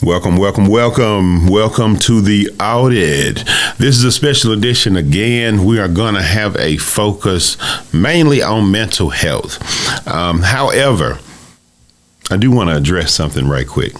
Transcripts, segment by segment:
Welcome to the Awdid. This is a special edition. Again, we are going to have a focus mainly on mental health. However, I do want to address something right quick.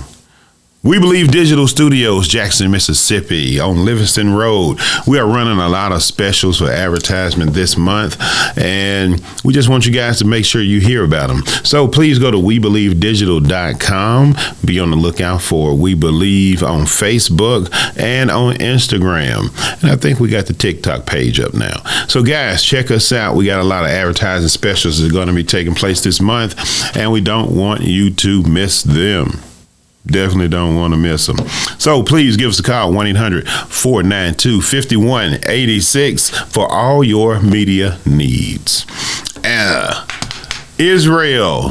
We Believe Digital Studios, Jackson, Mississippi, on Livingston Road. We are running a lot of specials for advertisement this month, and we just want you guys to make sure you hear about them. So please go to WeBelieveDigital.com. Be on the lookout for We Believe on Facebook and on Instagram. And I think we got the TikTok page up now. So guys, check us out. We got a lot of advertising specials that are going to be taking place this month, and we don't want you to miss them. Definitely don't want to miss them. So please give us a call, 1-800-492-5186 for all your media needs. Israel,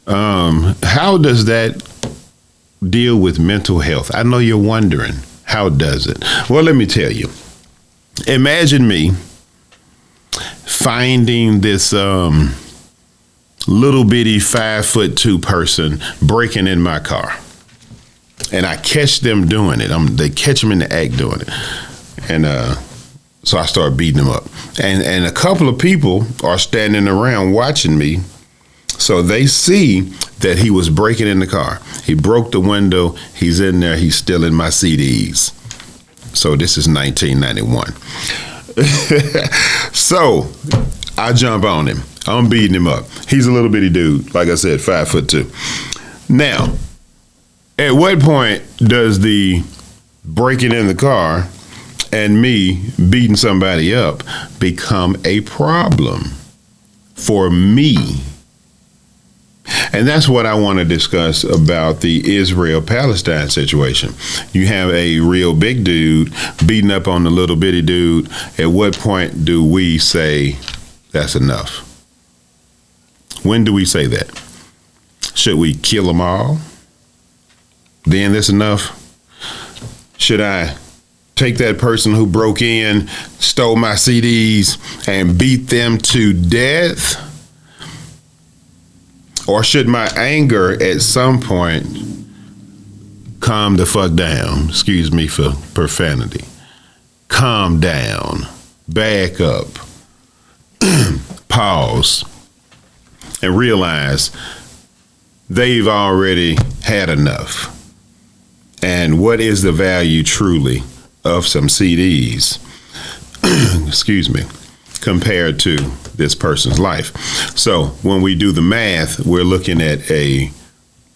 how does that deal with mental health? I know you're wondering, how does it? Well, let me tell you. Imagine me finding this little bitty 5'2" person breaking in my car. And I catch them doing it. They catch them in the act doing it. And so I start beating them up. And a couple of people are standing around watching me. So they see that he was breaking in the car. He broke the window. He's in there. He's stealing my CDs. So this is 1991. So I jump on him. I'm beating him up. He's a little bitty dude. Like I said, 5'2". Now, at what point does the breaking in the car and me beating somebody up become a problem for me? And that's what I want to discuss about the Israel-Palestine situation. You have a real big dude beating up on the little bitty dude. At what point do we say that's enough? When do we say that? Should we kill them all? Then that's enough? Should I take that person who broke in, stole my CDs, and beat them to death? Or should my anger at some point calm the fuck down? Excuse me for profanity. Calm down, back up, pause, and realize they've already had enough. And what is the value truly of some CDs, excuse me, compared to this person's life? So when we do the math, we're looking at a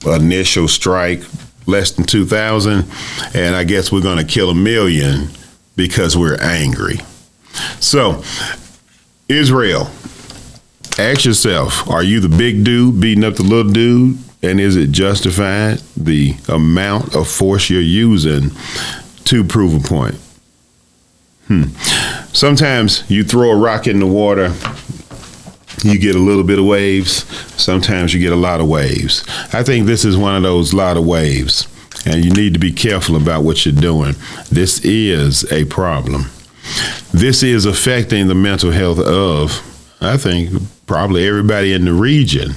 initial strike less than 2,000, and I guess we're going to kill 1 million because we're angry. So Israel, ask yourself, are you the big dude beating up the little dude? And is it justified, the amount of force you're using to prove a point? Sometimes you throw a rock in the water, you get a little bit of waves. Sometimes you get a lot of waves. I think this is one of those lot of waves, and you need to be careful about what you're doing. This is a problem. This is affecting the mental health of, I think, probably everybody in the region,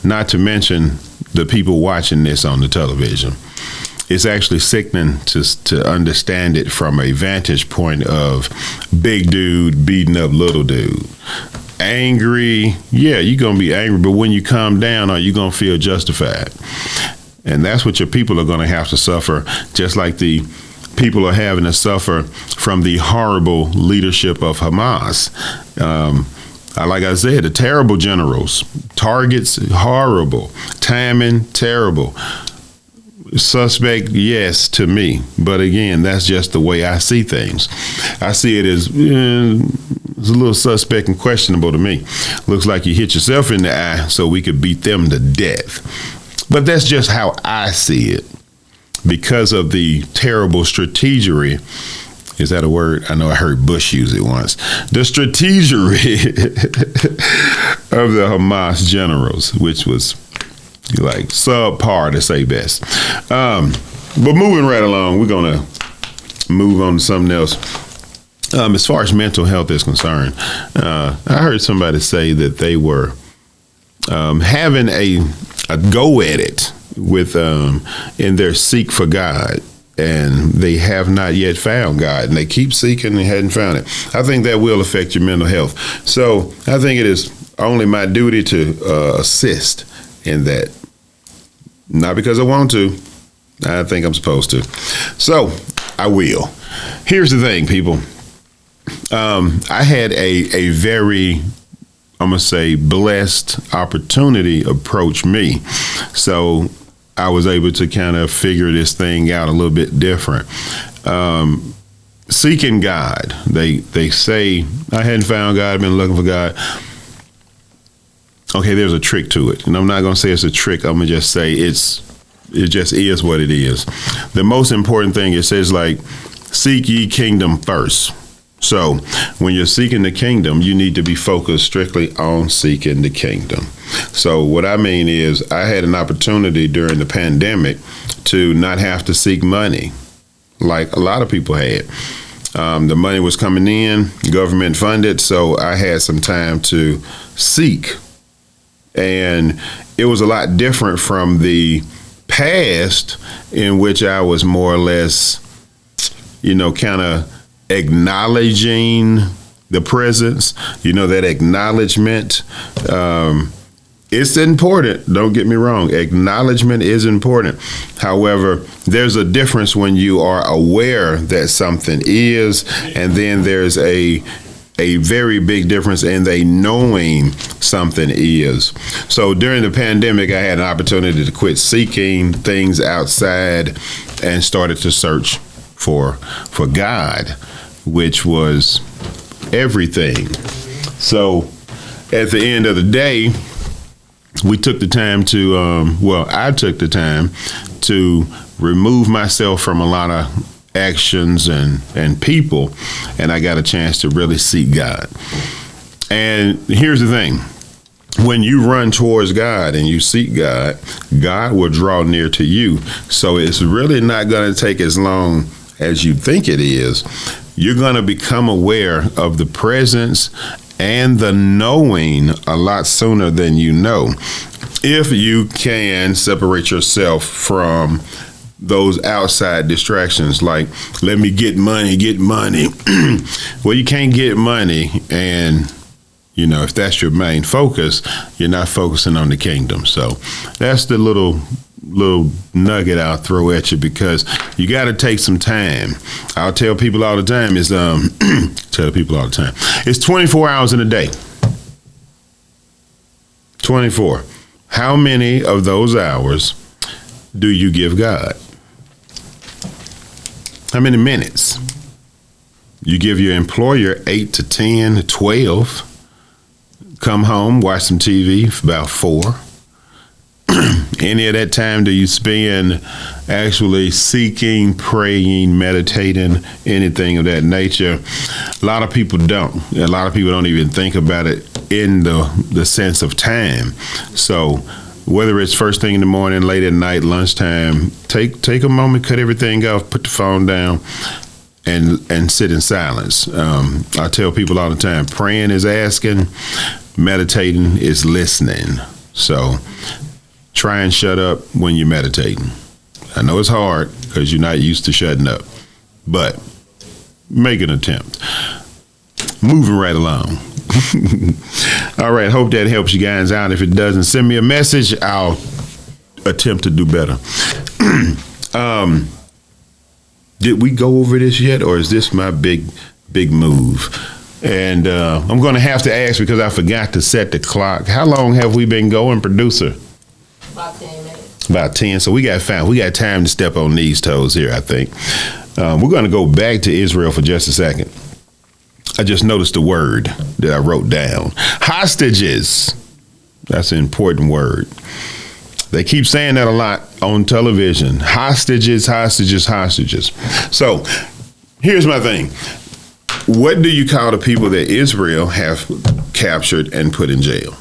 not to mention the people watching this on the television. It's actually sickening to understand it from a vantage point of big dude beating up little dude. Angry, yeah, you're going to be angry, but when you calm down, are you going to feel justified? And that's what your people are going to have to suffer, just like the people are having to suffer from the horrible leadership of Hamas. Like I said, the terrible generals, targets horrible, timing terrible, suspect yes to me, but again, that's just the way I see things. I see it as it's a little suspect and questionable to me. Looks like you hit yourself in the eye so we could beat them to death, but that's just how I see it because of the terrible strategery. Is that a word? I know I heard Bush use it once. The strategery of the Hamas generals, which was like subpar to say best. But moving right along, we're going to move on to something else. As far as mental health is concerned, I heard somebody say that they were having a go at it in their seek for God, and they have not yet found God, and they keep seeking and hadn't found it. I think that will affect your mental health. So I think it is only my duty to assist in that. Not because I want to. I think I'm supposed to. So I will. Here's the thing, people. I had a very, I'm going to say, blessed opportunity approach me. So I was able to kind of figure this thing out a little bit different. Seeking God. They say, I hadn't found God, I've been looking for God. Okay, there's a trick to it. And I'm not going to say it's a trick. I'm going to just say it just is what it is. The most important thing, it says, like, seek ye kingdom first. So when you're seeking the kingdom, you need to be focused strictly on seeking the kingdom. So what I mean is, I had an opportunity during the pandemic to not have to seek money like a lot of people had. The money was coming in, government funded, so I had some time to seek. And it was a lot different from the past, in which I was more or less, kind of acknowledging the presence, that acknowledgement. It's important. Don't get me wrong. Acknowledgement is important. However, there's a difference when you are aware that something is, and then there's a very big difference in they knowing something is. So during the pandemic, I had an opportunity to quit seeking things outside and started to search for God, which was everything. So at the end of the day, we took the time to, I took the time to remove myself from a lot of actions and people, and I got a chance to really seek God. And here's the thing. When you run towards God and you seek God, God will draw near to you. So it's really not going to take as long as you think it is. You're going to become aware of the presence and the knowing a lot sooner than you know, if you can separate yourself from those outside distractions, like, let me get money. Well, you can't get money, and if that's your main focus, you're not focusing on the kingdom. So that's the little nugget I'll throw at you, because you got to take some time. I'll tell people all the time, it's 24 hours in a day. 24. How many of those hours do you give God? How many minutes? You give your employer 8 to 10 to 12. Come home, watch some TV for about 4. Any of that time do you spend actually seeking, praying, meditating, anything of that nature? A lot of people don't. A lot of people don't even think about it in the sense of time. So whether it's first thing in the morning, late at night, lunchtime, take a moment, cut everything off, put the phone down, and sit in silence. I tell people all the time, praying is asking, meditating is listening. So try and shut up when you're meditating. I know it's hard because you're not used to shutting up, but make an attempt. Moving right along. All right, hope that helps you guys out. If it doesn't, send me a message. I'll attempt to do better. Did we go over this yet, or is this my big move? And I'm going to have to ask, because I forgot to set the clock. How long have we been going, producer? About 10 minutes. About 10. So we got time to step on these toes here, I think. We're going to go back to Israel for just a second. I just noticed the word that I wrote down. Hostages. That's an important word. They keep saying that a lot on television. Hostages. So here's my thing. What do you call the people that Israel have captured and put in jail?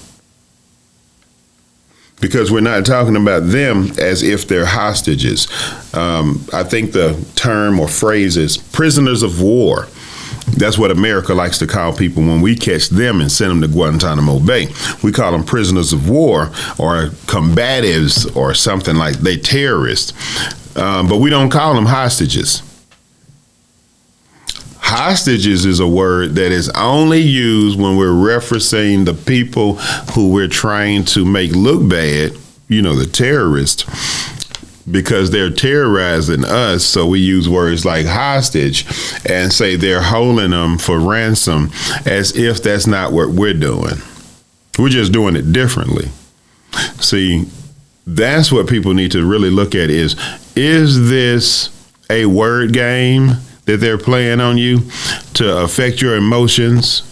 Because we're not talking about them as if they're hostages. I think the term or phrase is prisoners of war. That's what America likes to call people when we catch them and send them to Guantanamo Bay. We call them prisoners of war or combatives or something like they terrorists. But we don't call them hostages. Hostages is a word that is only used when we're referencing the people who we're trying to make look bad, the terrorists, because they're terrorizing us. So we use words like hostage and say they're holding them for ransom, as if that's not what we're doing. We're just doing it differently. See, that's what people need to really look at is this a word game that they're playing on you to affect your emotions,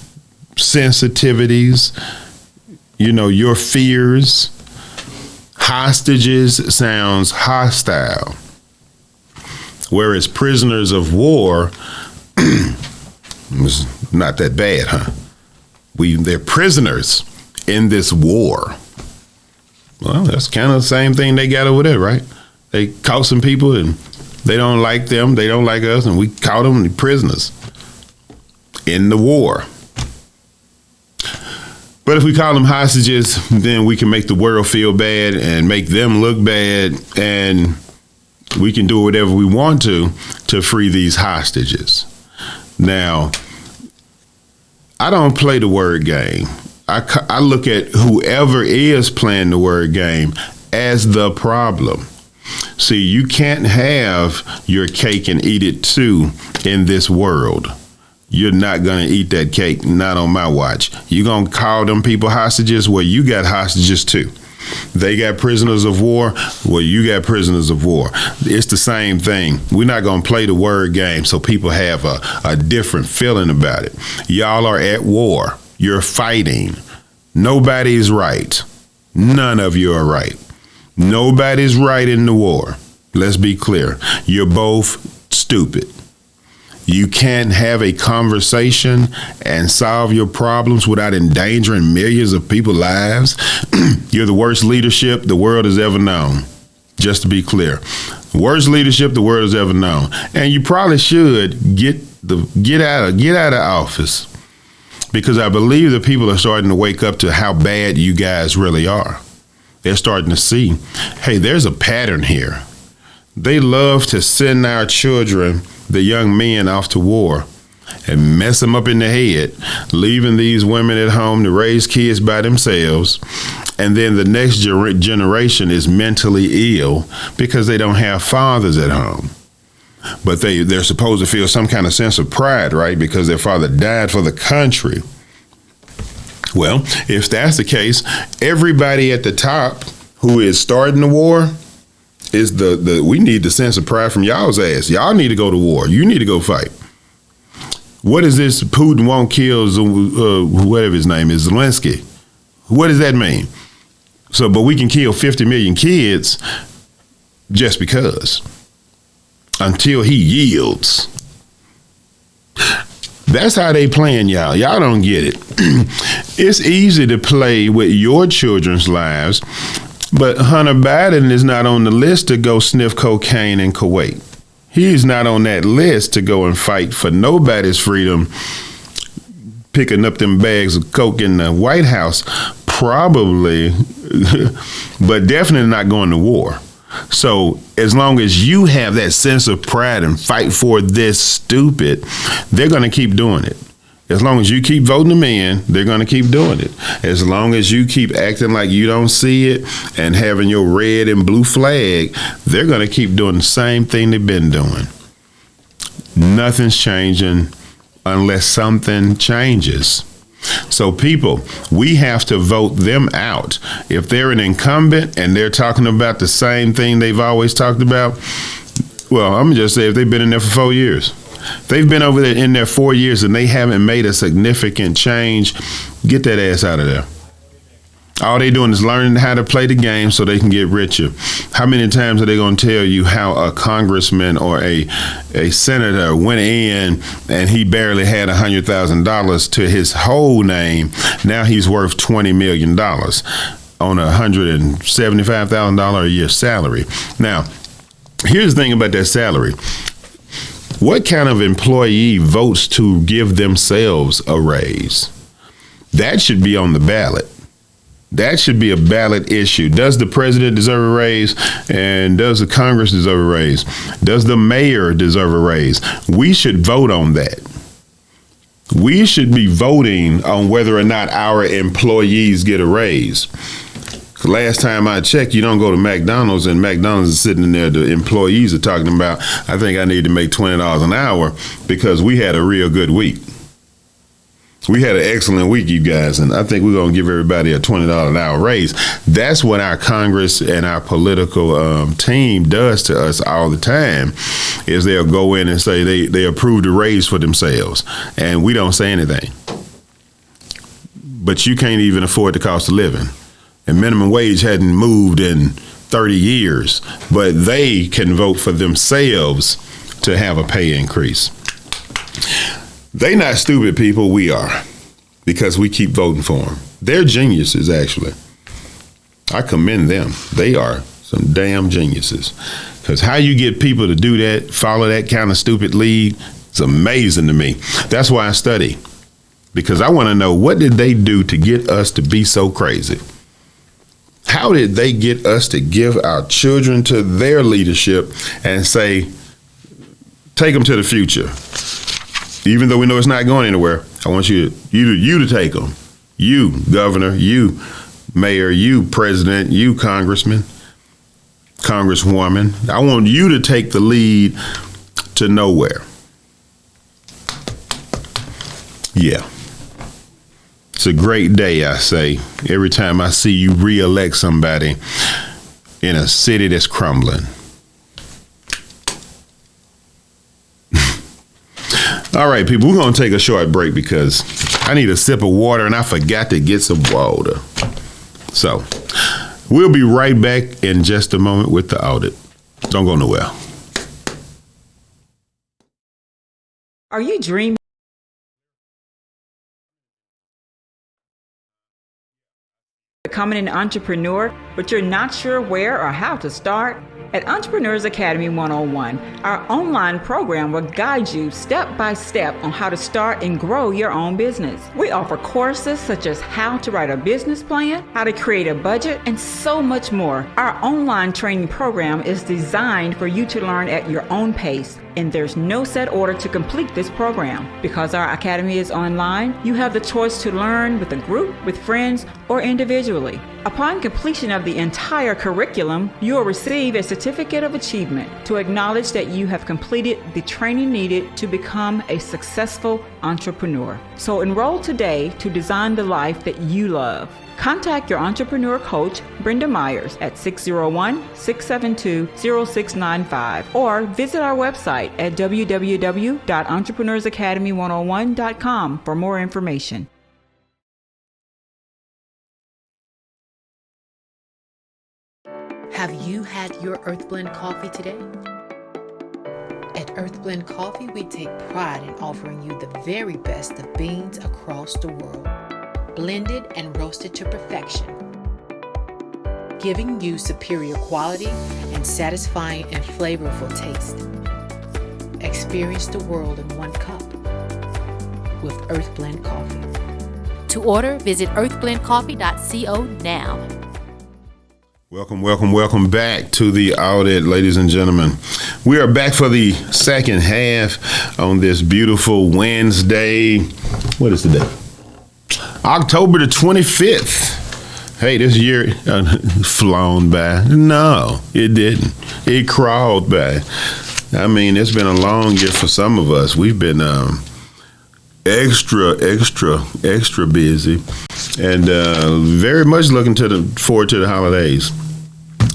sensitivities, your fears? Hostages sounds hostile, whereas prisoners of war was not that bad, huh? They're prisoners in this war. Well, that's kind of the same thing they got over there, right? They caught some people and they don't like them, they don't like us, and we caught them prisoners in the war. But if we call them hostages, then we can make the world feel bad and make them look bad, and we can do whatever we want to free these hostages. Now, I don't play the word game. I look at whoever is playing the word game as the problem. See, you can't have your cake and eat it too in this world. You're not going to eat that cake, not on my watch. You're going to call them people hostages? Well, you got hostages too. They got prisoners of war. Well, you got prisoners of war. It's the same thing. We're not going to play the word game so people have a different feeling about it. Y'all are at war. You're fighting. Nobody's right. None of you are right. Nobody's right in the war. Let's be clear. You're both stupid. You can't have a conversation and solve your problems without endangering millions of people's lives. You're the worst leadership the world has ever known. Just to be clear, worst leadership the world has ever known. And you probably should get out of office, because I believe that people are starting to wake up to how bad you guys really are. They're starting to see, hey, there's a pattern here. They love to send our children, the young men, off to war and mess them up in the head, leaving these women at home to raise kids by themselves. And then the next generation is mentally ill because they don't have fathers at home. But they're supposed to feel some kind of sense of pride, right? Because their father died for the country. Well, if that's the case, everybody at the top who is starting the war is we need the sense of pride from y'all's ass. Y'all need to go to war. You need to go fight. What is this? Putin won't kill whatever his name is, Zelensky. What does that mean? But we can kill 50 million kids just because, until he yields. That's how they playing y'all. Y'all don't get it. It's easy to play with your children's lives, but Hunter Biden is not on the list to go sniff cocaine in Kuwait. He's not on that list to go and fight for nobody's freedom, picking up them bags of coke in the White House, probably, but definitely not going to war. So as long as you have that sense of pride and fight for this stupid, they're going to keep doing it. As long as you keep voting them in, they're going to keep doing it. As long as you keep acting like you don't see it and having your red and blue flag, they're going to keep doing the same thing they've been doing. Nothing's changing unless something changes. So people, we have to vote them out. If they're an incumbent and they're talking about the same thing they've always talked about, well, I'm going to just say if they've been in there for 4 years. They've been over there in there 4 years and they haven't made a significant change. Get that ass out of there. All they doing is learning how to play the game so they can get richer. How many times are they going to tell you how a congressman or a senator went in and he barely had $100,000 to his whole name? Now he's worth $20 million on a $175,000 a year salary. Now, here's the thing about that salary. What kind of employee votes to give themselves a raise? That should be on the ballot. That should be a ballot issue. Does the president deserve a raise? And does the Congress deserve a raise? Does the mayor deserve a raise? We should vote on that. We should be voting on whether or not our employees get a raise. Last time I checked, you don't go to McDonald's and McDonald's is sitting in there. The employees are talking about, I think I need to make $20 an hour because we had a real good week. We had an excellent week, you guys, and I think we're going to give everybody a $20 an hour raise. That's what our Congress and our political team does to us all the time, is they'll go in and say they approved a raise for themselves, and we don't say anything. But you can't even afford the cost of living. And minimum wage hadn't moved in 30 years, but they can vote for themselves to have a pay increase. They not stupid people, we are, because we keep voting for them. They're geniuses, actually. I commend them. They are some damn geniuses. Because how you get people to do that, follow that kind of stupid lead, it's amazing to me. That's why I study, because I want to know, what did they do to get us to be so crazy? How did they get us to give our children to their leadership and say, take them to the future? Even though we know it's not going anywhere, I want you to take them. You, governor, you, mayor, you, president, you, congressman, congresswoman. I want you to take the lead to nowhere. Yeah. It's a great day, I say, every time I see you re-elect somebody in a city that's crumbling. All right, people, we're going to take a short break because I need a sip of water and I forgot to get some water. So we'll be right back in just a moment with the Awdid. Don't go nowhere. Are you dreaming? Becoming an entrepreneur, but you're not sure where or how to start? At Entrepreneurs Academy 101, our online program will guide you step by step on how to start and grow your own business. We offer courses such as how to write a business plan, how to create a budget, and so much more. Our online training program is designed for you to learn at your own pace, and there's no set order to complete this program. Because our academy is online, you have the choice to learn with a group, with friends, or individually. Upon completion of the entire curriculum, you will receive a certificate of achievement to acknowledge that you have completed the training needed to become a successful entrepreneur. So enroll today to design the life that you love. Contact your entrepreneur coach, Brenda Myers, at 601-672-0695 or visit our website at www.entrepreneursacademy101.com for more information. Have you had your Earth Blend coffee today? At Earth Blend Coffee, we take pride in offering you the very best of beans across the world, blended and roasted to perfection, giving you superior quality and satisfying and flavorful taste. Experience the world in one cup with Earth Blend Coffee. To order, visit earthblendcoffee.co now. Welcome back to the Awdid, ladies and gentlemen. We are back for the second half on this beautiful Wednesday. What is today? October the 25th. Hey, this year flown by. No, it didn't. It crawled by. I mean, it's been a long year for some of us. We've been extra busy and very much looking forward to the holidays.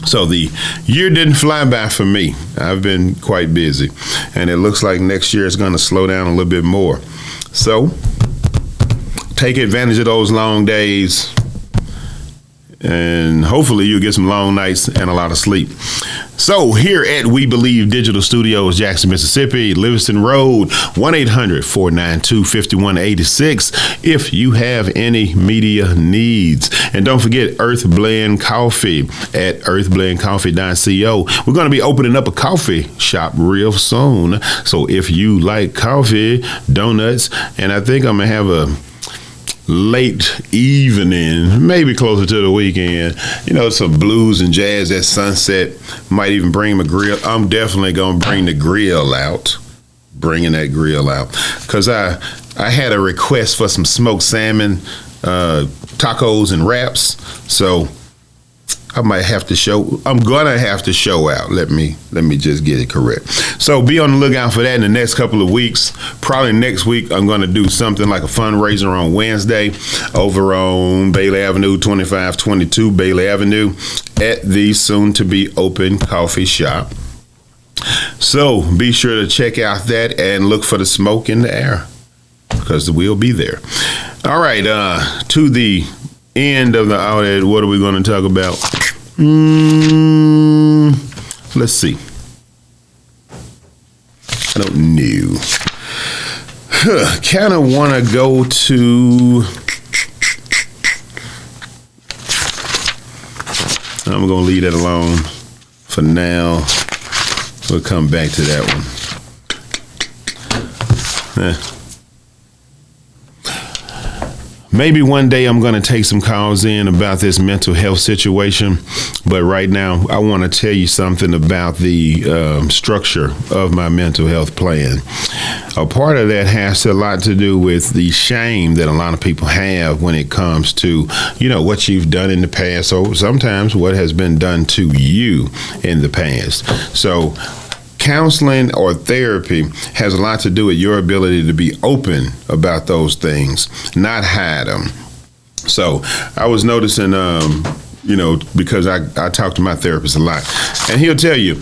So the year didn't fly by for me. I've been quite busy, and it looks like next year it's going to slow down a little bit more. So take advantage of those long days and hopefully you'll get some long nights and a lot of sleep. So here at We Believe Digital Studios, Jackson, Mississippi, Livingston Road, 1-800-492-5186 if you have any media needs. And don't forget Earth Blend Coffee at earthblendcoffee.co. We're going to be opening up a coffee shop real soon. So if you like coffee, donuts, and I think I'm going to have a late evening, maybe closer to the weekend, some blues and jazz at sunset. Might even bring my grill. I'm definitely gonna bring the grill out, because I had a request for some smoked salmon, tacos and wraps. So I'm gonna have to show out. Let me just get it correct. So be on the lookout for that in the next couple of weeks. Probably next week I'm gonna do something like a fundraiser on Wednesday over on Bailey Avenue, 2522 Bailey Avenue at the soon to be open coffee shop. So be sure to check out that and look for the smoke in the air, because we'll be there. All right, to the end of the Awdid, what are we going to talk about? Let's see. I don't know. Kind of want to go to. I'm going to leave that alone for now. We'll come back to that one. Maybe one day I'm going to take some calls in about this mental health situation. But right now, I want to tell you something about the structure of my mental health plan. A part of that has a lot to do with the shame that a lot of people have when it comes to, what you've done in the past, or sometimes what has been done to you in the past. So counseling or therapy has a lot to do with your ability to be open about those things, not hide them. So I was noticing, because I talk to my therapist a lot, and he'll tell you,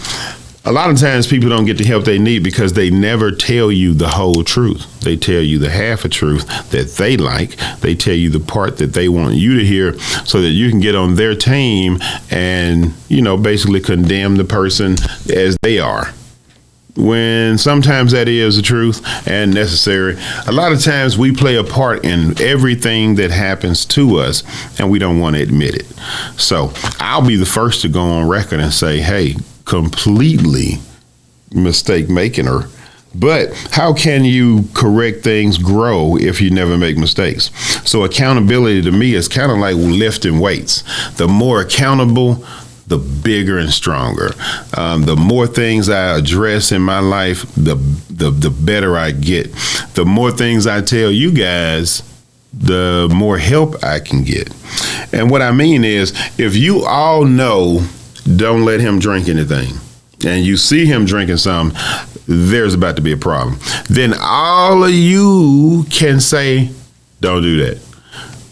a lot of times people don't get the help they need because they never tell you the whole truth. They tell you the half of truth that they like. They tell you the part that they want you to hear so that you can get on their team and, basically condemn the person as they are, when sometimes that is the truth and necessary. A lot of times we play a part in everything that happens to us, and we don't want to admit it. So I'll be the first to go on record and say, hey, completely mistake making her. But how can you correct things, grow, if you never make mistakes? So accountability to me is kind of like lifting weights. The more accountable, the bigger and stronger. The more things I address in my life, the better I get. The more things I tell you guys, the more help I can get. And what I mean is, if you all know, don't let him drink anything, and you see him drinking some, there's about to be a problem. Then all of you can say, don't do that.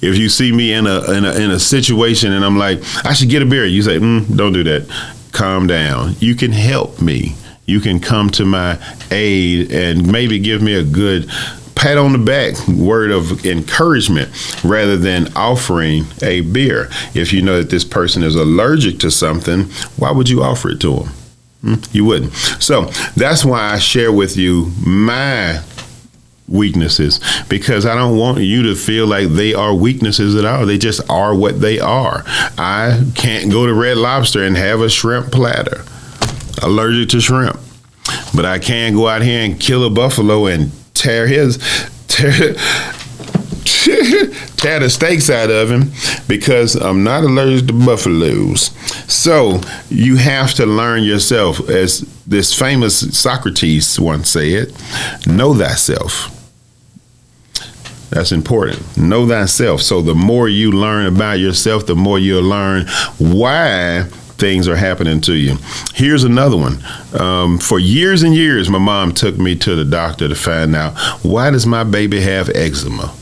If you see me in a situation and I'm like, I should get a beer, you say, don't do that. Calm down. You can help me. You can come to my aid and maybe give me a good pat on the back word of encouragement rather than offering a beer. If you know that this person is allergic to something, why would you offer it to them? You wouldn't. So that's why I share with you my weaknesses, because I don't want you to feel like they are weaknesses at all. They just are what they are. I can't go to Red Lobster and have a shrimp platter. Allergic to shrimp. But I can go out here and kill a buffalo and tear the steaks out of him, because I'm not allergic to buffaloes. So you have to learn yourself, as this famous Socrates once said, know thyself. That's important. Know thyself. So the more you learn about yourself, the more you'll learn why things are happening to you. Here's another one. For years and years, my mom took me to the doctor to find out, why does my baby have eczema?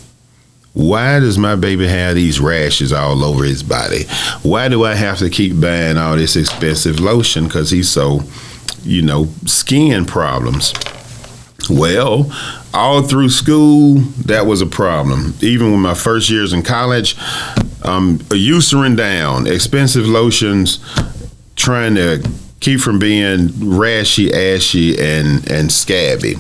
Why does my baby have these rashes all over his body? Why do I have to keep buying all this expensive lotion because he's so, skin problems? Well, all through school, that was a problem. Even with my first years in college, Eucerin down, expensive lotions, trying to keep from being rashy, ashy, and scabby.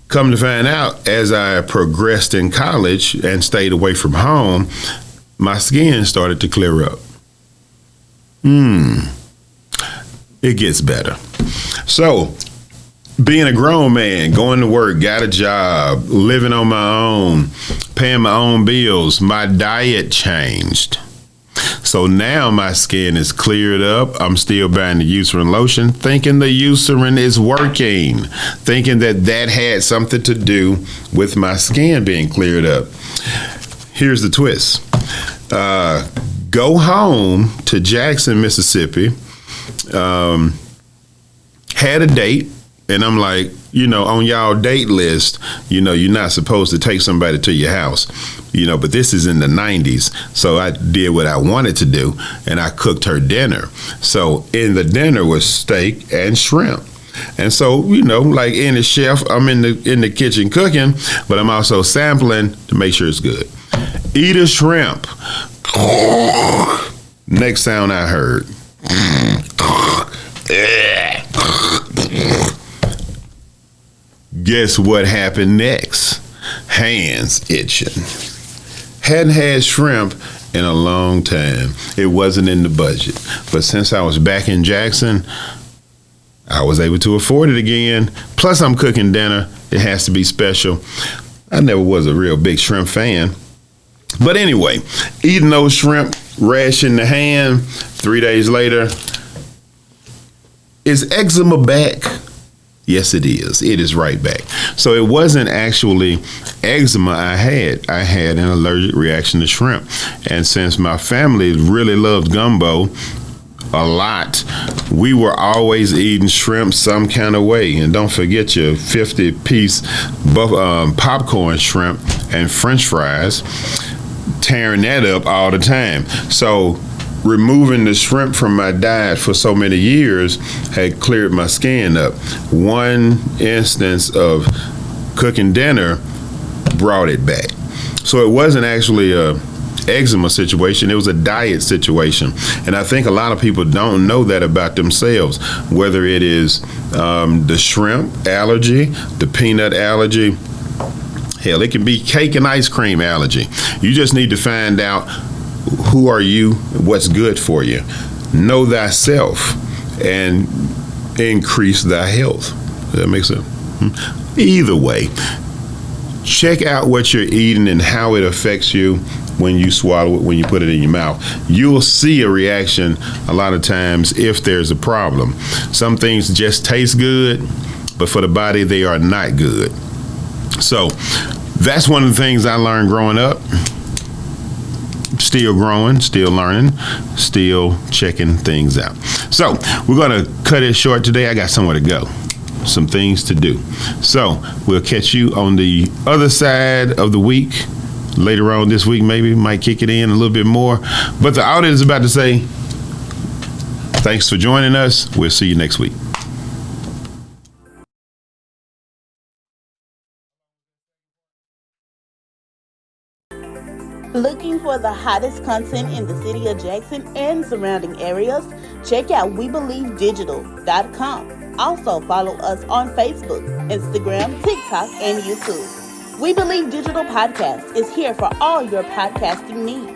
Come to find out, as I progressed in college and stayed away from home, my skin started to clear up. It gets better. So, being a grown man, going to work, got a job, living on my own, paying my own bills, my diet changed. So now my skin is cleared up. I'm still buying the Eucerin lotion, thinking the Eucerin is working, thinking that had something to do with my skin being cleared up. Here's the twist. Go home to Jackson, Mississippi, had a date, and I'm like, on y'all date list, you're not supposed to take somebody to your house, but this is in the 90s. So I did what I wanted to do, and I cooked her dinner. So in the dinner was steak and shrimp. And so, like any chef, I'm in the kitchen cooking, but I'm also sampling to make sure it's good. Eat a shrimp. Next sound I heard. Guess what happened next? Hands itching. Hadn't had shrimp in a long time. It wasn't in the budget. But since I was back in Jackson, I was able to afford it again. Plus, I'm cooking dinner. It has to be special. I never was a real big shrimp fan. But anyway, eating those shrimp, rash in the hand, 3 days later, is eczema back? Yes, it is. It is right back. So it wasn't actually eczema I had. I had an allergic reaction to shrimp. And since my family really loved gumbo a lot, we were always eating shrimp some kind of way. And don't forget your 50-piece popcorn shrimp and French fries, tearing that up all the time. So removing the shrimp from my diet for so many years had cleared my skin up. One instance of cooking dinner brought it back. So it wasn't actually a eczema situation, it was a diet situation. And I think a lot of people don't know that about themselves, whether it is the shrimp allergy, the peanut allergy, hell, it can be cake and ice cream allergy. You just need to find out who are you, what's good for you. Know thyself and increase thy health. Does that make sense? Either way, check out what you're eating and how it affects you when you swallow it, when you put it in your mouth. You'll see a reaction a lot of times if there's a problem. Some things just taste good, but for the body, they are not good. So that's one of the things I learned growing up. Still growing, still learning, still checking things out. So we're going to cut it short today. I got somewhere to go, some things to do. So we'll catch you on the other side of the week. Later on this week, maybe might kick it in a little bit more. But the Awdid is about to say, thanks for joining us. We'll see you next week. Looking for the hottest content in the city of Jackson and surrounding areas? Check out WeBelieveDigital.com. Also follow us on Facebook, Instagram, TikTok, and YouTube. We Believe Digital Podcast is here for all your podcasting needs.